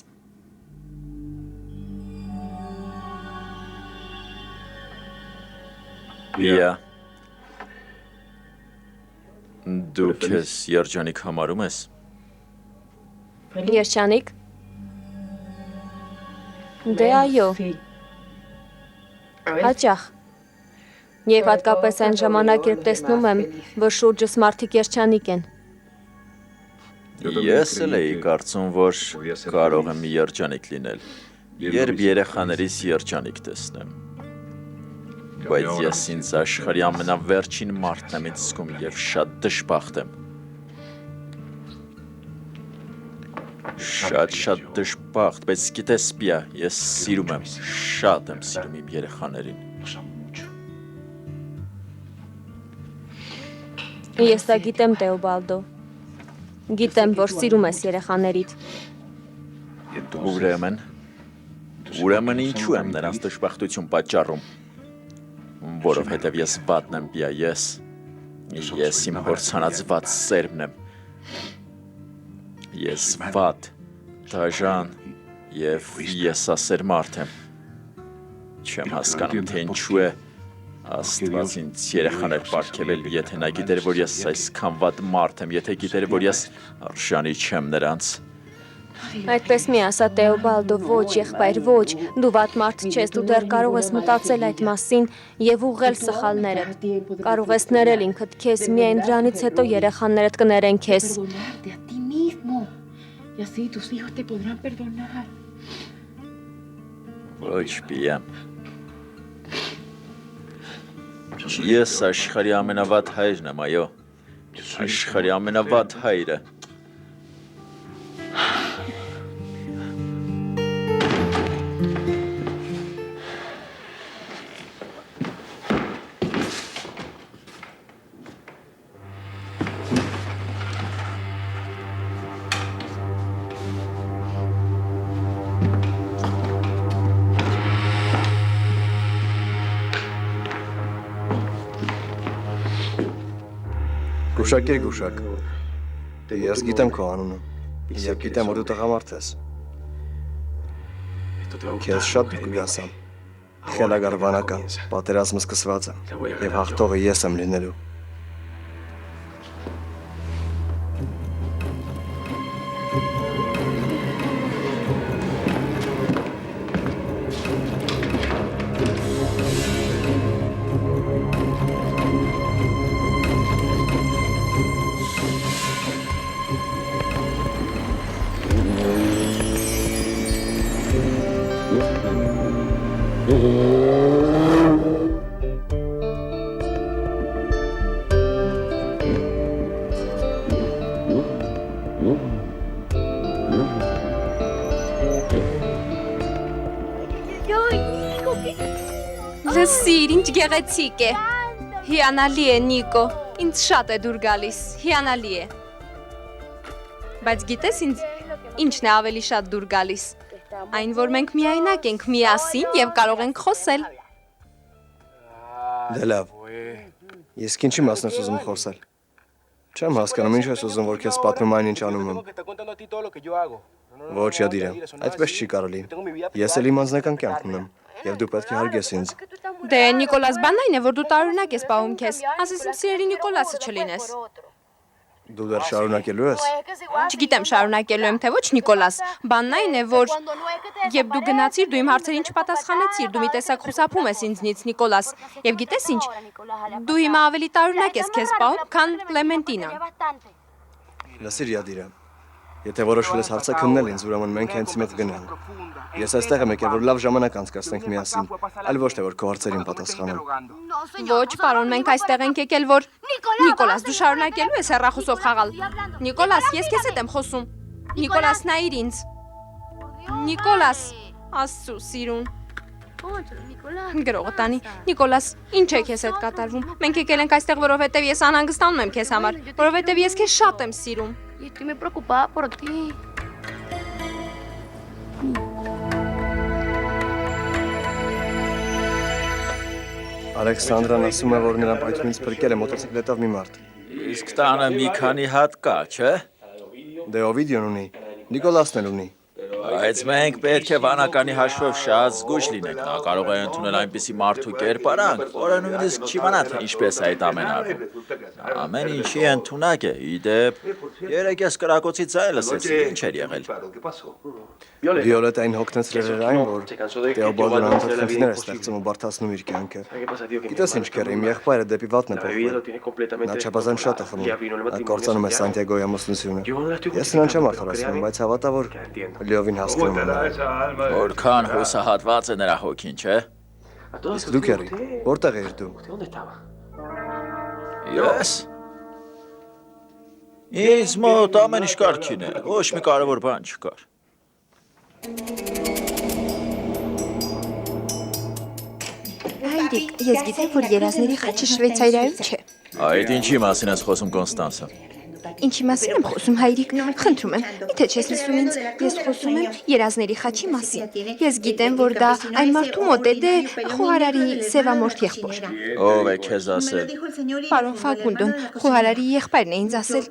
Իա։ Դու քեզ երջանիկ համարում ես։ Երջանիկ։ Դե այո, հաճախ։ Եվ հատկապես այն ժամանակ, երբ տեսնում եմ, որ շուրջս մարդիկ երջանիկ են։ Ես էլ էի կարծում, որ կարող եմ երջանիկ լինել, երբ երեխաներիս երջանիկ տեսնեմ։ Բայց ես ինձ աշխարհի ամենավերջին մարդն եմ ինձ զգում և շատ դժբախտ եմ։ Շատ դժբախտ, բայց գիտես պիա, ես սիրում եմ, շատ եմ սիրում իմ երեխաներին։ Ես դա գիտեմ, Տեոբալդո։ Գիտեմ, որ սիրում ես երեխաներիդ։ Ուրեմն ինչու եմ նրանց դժբախտություն պատճառում, որովհետև ես վատն եմ պիա, ես իմ հորցանած վատ սերմն եմ։ Ես վատ, դաժան և եսասեր մարդ եմ։ Չեմ հասկանում, թե ինչու է Աստված ինձ երեխաներ պարգևել, եթե նա գիտեր, որ ես այսքան վատ մարդ եմ, եթե գիտեր, որ ես արժանի չեմ նրանց։ Այդպես մի ասա, Տեոբալդո, ոչ, եղբայր, ոչ, դու վատ մարդ չես, դու դեռ կարող ես մտածել այդ մասին և ուղղել սխալներդ։ Կարող ես ներել ինքդ քեզ, միայն դրանից հետո երեխաներդ կներեն քեզ։ Ոչ, պիա։ Ես աշխարհի ամենավատ հայրն եմ, այո, աշխարհի ամենավատ հայրը։ Գուշակ։ Ես գիտեմ քո անունը, և գիտեմ, որ դու տղամարդ ես։ Քեզ շատ կգասամ, խելագար վանական, պատերազմը սկսված է, և հաղթողը ես եմ լինելու։ Լսիր, ինչ գեղեցիկ է։ Հիանալի է, Նիկո, ինձ շատ է դուր գալիս, հիանալի է։ Բայց գիտես ինձ ինչն է ավելի շատ դուր գալիս։ Այն, որ մենք միայնակ ենք միասին և կարող ենք խոսել։ Դե լավ, ես ինչի մասն ես ուզում խոսել։ Չեմ հասկանում, ինչ ես ուզում, որ քեզ պատմեմ այն ինչ անում եմ։ Ոչ, Յադիրա, այդպես չի կարելի։ Ես էլ իմ անձնական կյանք ունեմ, և դու պետք է հարգես ինձ։ Դե Նիկոլաս բանն այն է, որ դու տարօրինակ ես պահում քեզ, ասես իմ սիրելի Նիկոլասը չլինես։ Դու դեռ շարունակելու ես։ Չգիտեմ շարունակելու եմ, թե ոչ Նիկոլաս, բանն այն է, որ երբ դու գնացիր, դու իմ հարցերին չպատասխանեցիր, դու մի տեսակ խուսափում ես ինձնից, Նիկոլաս, և գիտես ինչ, դու հիմա ավելի տարօրինակ ես քեզ պահում, քան Կլեմենտինան։ Լսիր, Յադիրա, եթե որոշվել ես հարցը քննել ինձ, ուրեմն մենք հենց իմ հետ գնանք։ Ես այստեղ եմ եկել, որ լավ ժամանակ անցկացնենք միասին, այլ ոչ թե որ քո հարցերին պատասխանեմ։ Ոչ, պարոն, մենք այստեղ ենք եկել, որ Նիկոլաս, դու շարունակելու ես հեռախոսով խաղալ։ Նիկոլաս, ես քեզ հետ եմ խոսում։ Նիկոլաս, նայիր ինձ։ Նիկոլաս, Աստծո սիրուն։ Գրողը տանի, Նիկոլաս, ինչ է քեզ հետ կատարվում։ Մենք եկել ենք այստեղ, որովհետև ես անհանգստանում եմ քեզ համար, որովհետև ես քեզ շատ եմ սիրում։ Y estoy muy preocupada por ti. Ալեքսանդրան ասում է, որ նրան պայթյունից փրկել է մոտոցիկլետով մի մարդ։ Իսկ տանը մի քանի հատ կա, չէ՞։ Դե Օվիդիոն ունի, Նիկոլասն էլ ունի։ Բայց մենք պետք է վանականի հաշվով շատ զգույշ լինենք, նա կարող է ընդունել այնպիսի մարդու կերպարանք, որը նույնիսկ չի իմանա, թե ինչպես է այդ ամենը արվում։ Ամեն ինչի ընդունակ է, ի դեպ, Երեք ես կրակոցի ձայ լսեցի, ինչ էր եղել։ Վիոլետային հոգնեցրել էր այն, որ Տեոբալդն անընդհատ խնդիրներ է ստեղծում ու բարդացնում իր կյանքը։ Գիտես ինչ կեր, իմ եղբայրը դեպի վատն է փոխվել։ Նա չափազանց շատ է խմում, նա կործանում է Սանտիագոյի ամուսնությունը։ Ես նրան չեմ արդարացնում, բայց հավատա, որ լիովին հասկանում եմ նրան։ Որքան հուսահատված է նրա հոգին, չէ։ Իսկ դու Քերի, որտեղ էիր դու։ Ես։ Ինձ մոտ ամեն ինչ կարգին է, ոչ մի կարևոր բան չկար։ Հայրիկ, ես գիտեմ, որ երազների խաչը Շվեյցարիայում չէ։ Այդ ինչի մասին ես խոսում Կոնստանսը։ Ինչի մասին եմ խոսում, հայրիկ, խնդրում եմ, միթե չես լսում ինձ, ես խոսում եմ երազների խաչի մասին։ Ես գիտեմ, որ դա այն մարդու մոտ է, դե խոհարարի սևամորթ եղբոր։ Ով է քեզ ասել։ Պարոն Ֆակունդոն, խոհարարի եղբայրն է ինձ ասել,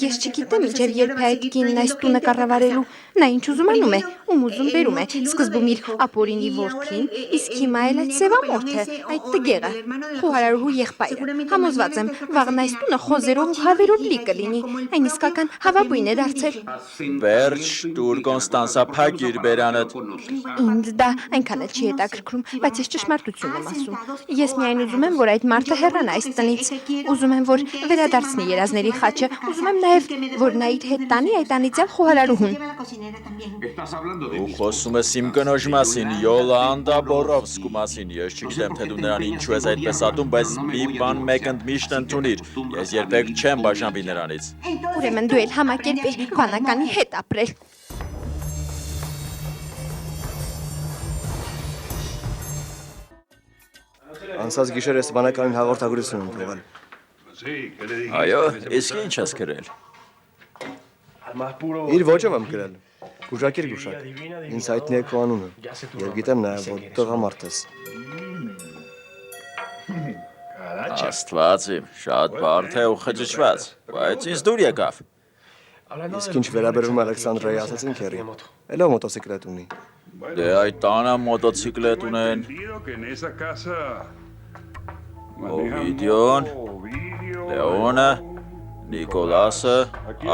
ես չգիտեմ ինչև երբ է այդ կինն այս տունը կառավարելու, նա ինչ ուզում անում է, ում ուզում բերում է, սկզբում իր ապորինի որդին, իսկ հիմա էլ այդ սևամորթը, այդ տգեղը, խոհարարուհու եղբայրը։ Համոզված եմ, վաղն այս տունը խոզերով ու հավերով լի կլինի, այն իսկական հավաբույն է դարձել։ Վերջ, դուր Կոնստանսա, փակիր բերանդ։ Ինձ դա այնքան էլ չի հետաքրքրում, բայց ես ճշմարտությունն եմ ասում։ Ես միայն ուզում եմ, որ այդ մարդը հեռանա այս տնից։ Ուզում եմ, որ վերադարձնի երազների խաչը, ուզում եմ նաև, որ նա իր հետ տանի այդ անիծյալ խոհարարուհուն։ Դու խոսում ես իմ կնոջ մասին, Յոլանդա Բորովսկու մասին, ես չգիտեմ, թե դու նրան ինչու ես այդպես ատում, բայց մի բան մեկ ընդմիշտ ընդունիր, ես երբեք չեմ բաժանվի նրանից։ Ուրեմն դու էլ համակերպիր բանականի հետ ապրել։ Անցած գիշեր ես բանականին հաղորդագրություն եմ թողել։ Այո, իսկ ինչ ես գրել։ Իր ոճով եմ գրել։ Գուժակիր գուշակ։ Ինձ հայտնի է քո անունը։ Եվ գիտեմ նաև, որ տղամարդ ես։ Աստված իմ, շատ բարդ է ու խճճված, բայց ինձ դուր եկավ։ Իսկ ինչ վերաբերում Ալեքսանդրայի ասացին Քերի, էլ ով մոտոցիկլետ ունի։ Դե այդ տանը մոտոցիկլետ ունեն Օվիդիոն, Լեոնը, Նիկոլասը,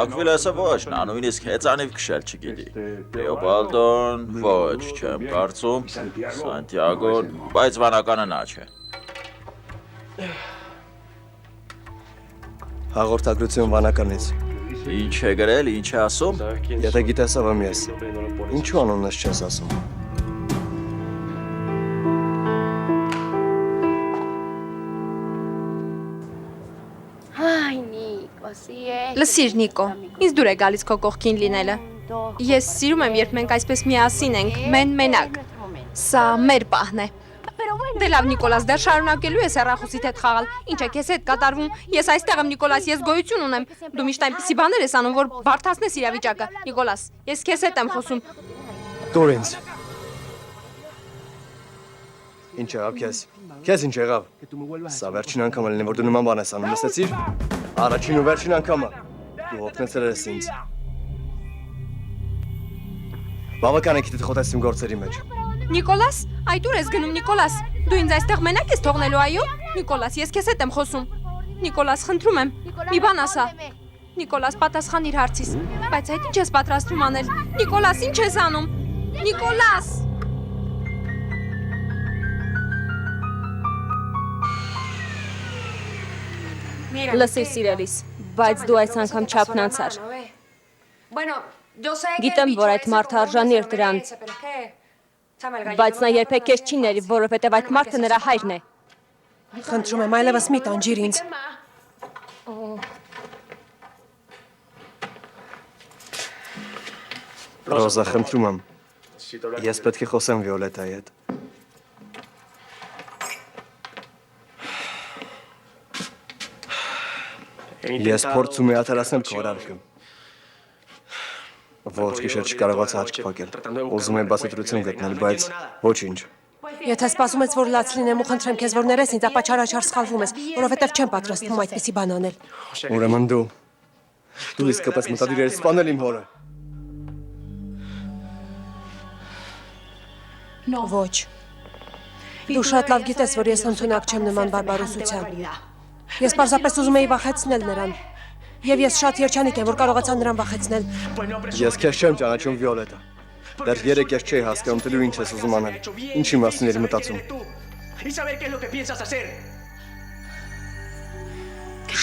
Ակվիլեսը ոչ, նա նույնիսկ հեծանիվ քշել չգիտի։ Տեոբալդոն ոչ, չեմ կարծում, Սանտիագոն, բայց վանականը նա չէ։ Հաղորդագրություն վանականից։ Ինչ է գրել, ինչ է ասում։ Եթե գիտես ով եմ ես, ինչու անունս չես ասում։ Ay, Nico, así es. Լսիր Նիկո, ինձ դուր է գալիս քո կողքին լինելը։ Ես սիրում եմ, երբ մենք այսպես միասին ենք, մենակ։ Սա մեր պահն է։ Դե լավ Նիկոլաս, դեռ շարունակելու ես հեռախոսիդ հետ խաղալ։ Ինչ է քեզ հետ կատարվում։ Ես այստեղ եմ Նիկոլաս, ես գոյություն ունեմ։ Դու միշտ այնպիսի բաներ ես անում, որ բարդացնես իրավիճակը։ Նիկոլաս, ես քեզ հետ եմ խոսում։ Տուր ինձ։ Ինչ եղավ քեզ։ Քեզ ինչ եղավ։ Սա վերջին անգամը լինի, որ դու նման բան ես անում, լսեցի՞ր։ Առաջին ու վերջին անգամը։ Դու օգնեցել ես ինձ։ Բավական է գիտի խոտես իմ գործերի մեջ։ Նիկոլաս, այդ ուր ես գնում Նիկոլաս։ Դու ինձ այստեղ մենակ ես թողնելու, այո։ Նիկոլաս, ես քեզ հետ եմ խոսում։ Նիկոլաս, խնդրում եմ, մի բան ասա։ Նիկոլաս, պատասխանիր հարցիս։ Բայց այդ ինչ ես պատրաստվում անել։ Նիկոլաս, ինչ ես անում։ Նիկոլաս։ Լսիր սիրելիս, բայց դու այս անգամ չափն անցար։ Գիտեմ, որ այդ մարդը արժանի էր դրանց, բայց նա երբեք քեզ չի ների, որովհետև այդ մարդը նրա հայրն է։ Խնդրում եմ, այլևս մի տանջիր ինձ։ Ռոզա, խնդրում եմ։ Ես պետք է խոսեմ Վիոլետայի հետ։ Ես փորձում եմ աթարացնել քո արարքը։ Ոչ գիշեր չկարողացա աչք փակել։ Ուզում եմ բացատրություն գտնել, բայց ոչինչ։ Եթե սպասում ես, որ լաց լինեմ ու խնդրեմ քեզ, որ ներես ինձ, ապա չարաչար սխալվում ես, որովհետև չեմ պատրաստվում այդպիսի բան անել։ Ուրեմն դու իսկապես մտադիր ես սպանել իմ հորը։ Ոչ։ Դու շատ լավ գիտես, որ ես ընդունակ չեմ նման բարբարոսության։ Ես պարզապես ուզում էի վախեցնել նրան։ Եվ ես շատ երջանիկ եմ, որ կարողացա նրան վախեցնել։ Ես քեզ չեմ ճանաչում Վիոլետա։ Դեռ 3 ես չէի հասկանում թե դու ինչ ես ուզում անել։ Ինչի մասին ես մտածում։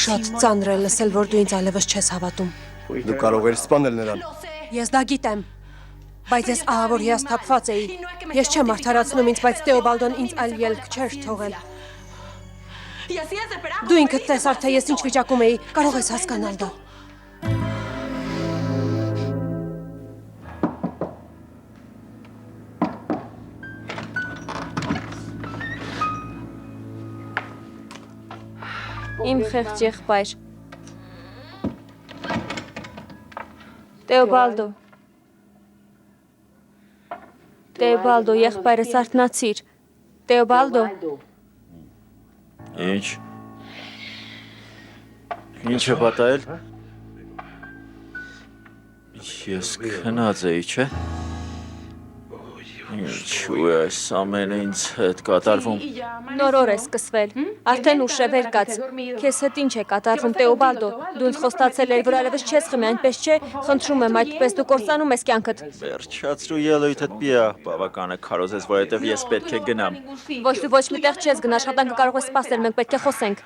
Շատ ծանր է լսել, որ դու ինձ այլևս չես հավատում։ Դու կարող ես սպանել նրան։ Ես դա գիտեմ։ Բայց ես ահա որ հիասթափված էի։ Ես չեմ արդարացնում ինձ, բայց Տեոբալդոն ինձ այլ ելք չէր թողել։ Դու ինքդ տեսար, թե ես ինչ վիճակում էի, կարող ես հասկանալ դա։ Իմ խեղճ եղբայր։ Տեոբալդո։ Տեոբալդո, եղբայրս արթնացիր։ Տեոբալդո։ Ինչ։ Ինչ է պատահել։ Ես քնած էի, չէ՞։ Ինչու է այս ամենը ինձ հետ կատարվում։ Նոր օր է սկսվել։ Արդեն ուշ է, վեր կաց։ Քեզ հետ ինչ է կատարվում, Տեոբալդո։ Դու ինձ խոստացել ես, որ այլևս չես խմի, այնպես չէ։ Խնդրում եմ, այդպես դու կործանում ես կյանքդ։ Վերջացրու ելույթդ պիա, բավական է քարոզես, որովհետև ես պետք է գնամ։ Ոչ դու ոչ միտեղ չես գնա, աշխատանքը կարող ես սպասել, մենք պետք է խոսենք։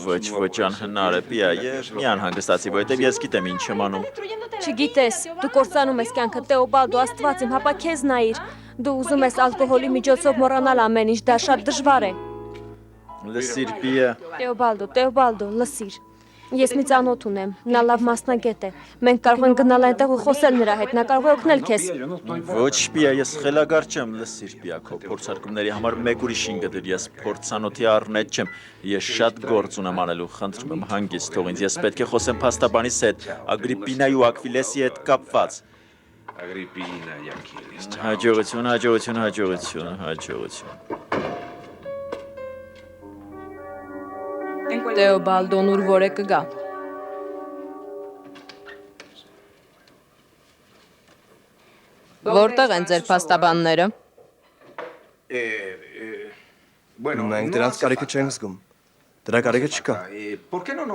Ոչ անհնար է պիա, ես մի անհանգստացի, որովհետև ես գիտեմ ինչ եմ անում։ Չգիտես, դու կործանում ես կյանքդ, Տեոբալդո, Աստված իմ, հապա քեզ նայիր։ Դու ուզում ես ալկոհոլի միջոցով մոռանալ ամեն ինչ, դա շատ դժվար է։ Լսիր պիա։ Տեոբալդո, լսիր։ Ես մի ծանոթ ունեմ, նա լավ մասնագետ է։ Մենք կարող ենք գնալ այնտեղ ու խոսել նրա հետ, նա կարող է օգնել քեզ։ Ոչ պիա, ես խելագար չեմ, լսիր պիա, քո փորձարկումների համար մեկ ուրիշին գտիր, ես փորձանոթի առնետ չեմ, ես շատ գործ ունեմ անելու, խնդրում եմ հանգիստ թող ինձ, ես պետք է խոսեմ փաստաբանիս հետ, Ագրիպինայի ու Ակվիլեսի հետ կապված։ Հաջողություն։ Տեոբալդոն ուր որ է կգա։ Որտեղ են ձեր փաստաբանները։ Մենք դրանց կարիքը չենք զգում։ Դրա կարիքը չկա։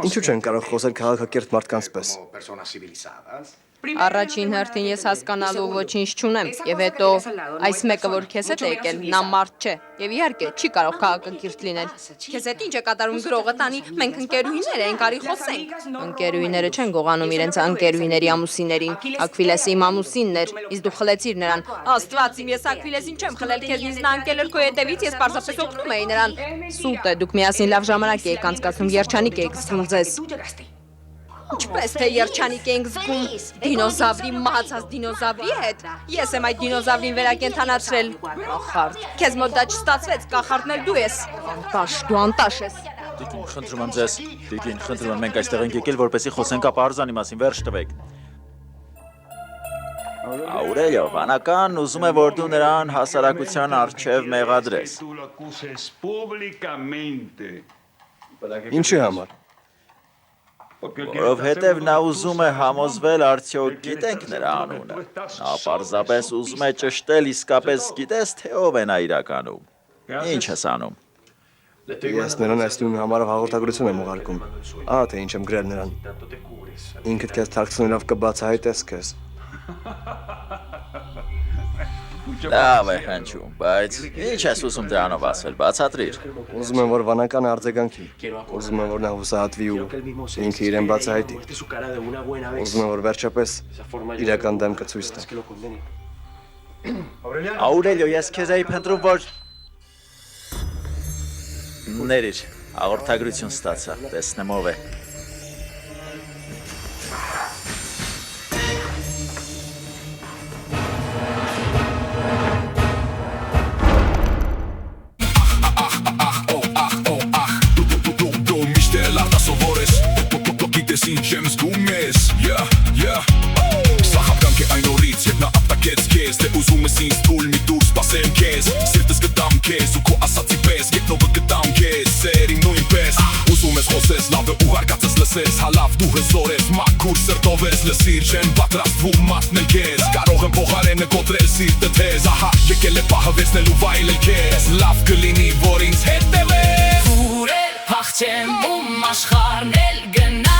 Ինչու չեն կարող խոսել քաղաքակիրթ մարդկանց պես։ Առաջին հերթին ես հասկանալու ոչինչ չունեմ, եւ հետո այս մեկը որ քեզ հետ է եկել, նա մարդ չէ, եւ իհարկե չի կարող քաղաքակիրթ լինել։ Քեզ հետ ինչ է կատարում գրողը տանի, մենք ընկերուհիներ ենք, արի խոսենք։ Ընկերուհիները չեն գողանում իրենց ընկերուհիների ամուսիններին, Ակվիլեսի իմ ամուսինն էր, իսկ դու խլեցիր նրան։ Աստված իմ, ես Ակվիլեսին չեմ խլել, քեզ ինձ նա ընկել էր քո հետևից, ես պարզապես օգնում էի նրան։ Սուտ է, դուք միասին լավ ժամանակ եք անցկացնում, երջանիկ եք զգում ձեզ։ Ինչպես թե երջանիկ ենք զգում դինոզավրի մահացած դինոզավրի հետ։ Ես եմ այդ դինոզավրին վերակենդանացրել։ Կախարդ, քեզ մոտ դա չստացվեց, կախարդն էլ դու ես։ Դու անտաշ ես։ Տիկին, խնդրում եմ ձեզ, մենք այստեղ ենք եկել, որպեսզի խոսենք ապա արձանի մասին, վերջ տվեք։ Աուրելիո, վանական ուզում է, որ դու նրան հասարակության առջև մեղադրես։ Ինչի համար։ Որովհետև նա ուզում է համոզվել արդյոք գիտենք նրա անունը։ Նա պարզապես ուզում է ճշտել իսկապես գիտես, թե ով է նա իրականում։ Ինչ ես անում։ Ես նրան այս նույն համարով հաղորդագրություն եմ ուղարկում։ Ահա թե ինչ եմ գրել նրան։ Ինքդ քեզ թարգցնելով կբացահայտես քեզ։ Լավ է հնչում, բայց ինչ ես ուզում դրանով ասել, բացատրիր։ Ուզում եմ, որ վանականը արձագանքի։ Ուզում եմ, որ նա հուսահատվի ու ինքը իրեն բացահայտի։ Ուզում եմ, որ վերջապես իրական դեմքը ցույց տա։ Աուրելիո, ես քեզ էի փնտրում, որ ներիր, հաղորդագրություն ստացա, տեսնեմ ով է։ Ինչ եմ զգում ես, Սա հապկանք է այն օրից, երբ նա ապտակեց քեզ, թե ուզում ես ինձ թույլ մի դուր սպասեմ քեզ, սիրտս գտամ քեզ ու քո ասացի պես, գետնովը գտամ քեզ, սերի նույնպես, ուզում ես խոսես, լավ է ու հարկածս լսես, հալավ դու հզոր ես, մաքուր սրտով ես, լսիր չեն պատրաստվում մատնել քեզ, կարող եմ փոխարենը կոտրել սիրտը թեզ, ահա եկել է պահը վերցնելու վայելել քեզ, լավ կլինի որ ինձ հետևես, փախչեմ ում աշխարհն էլ գնա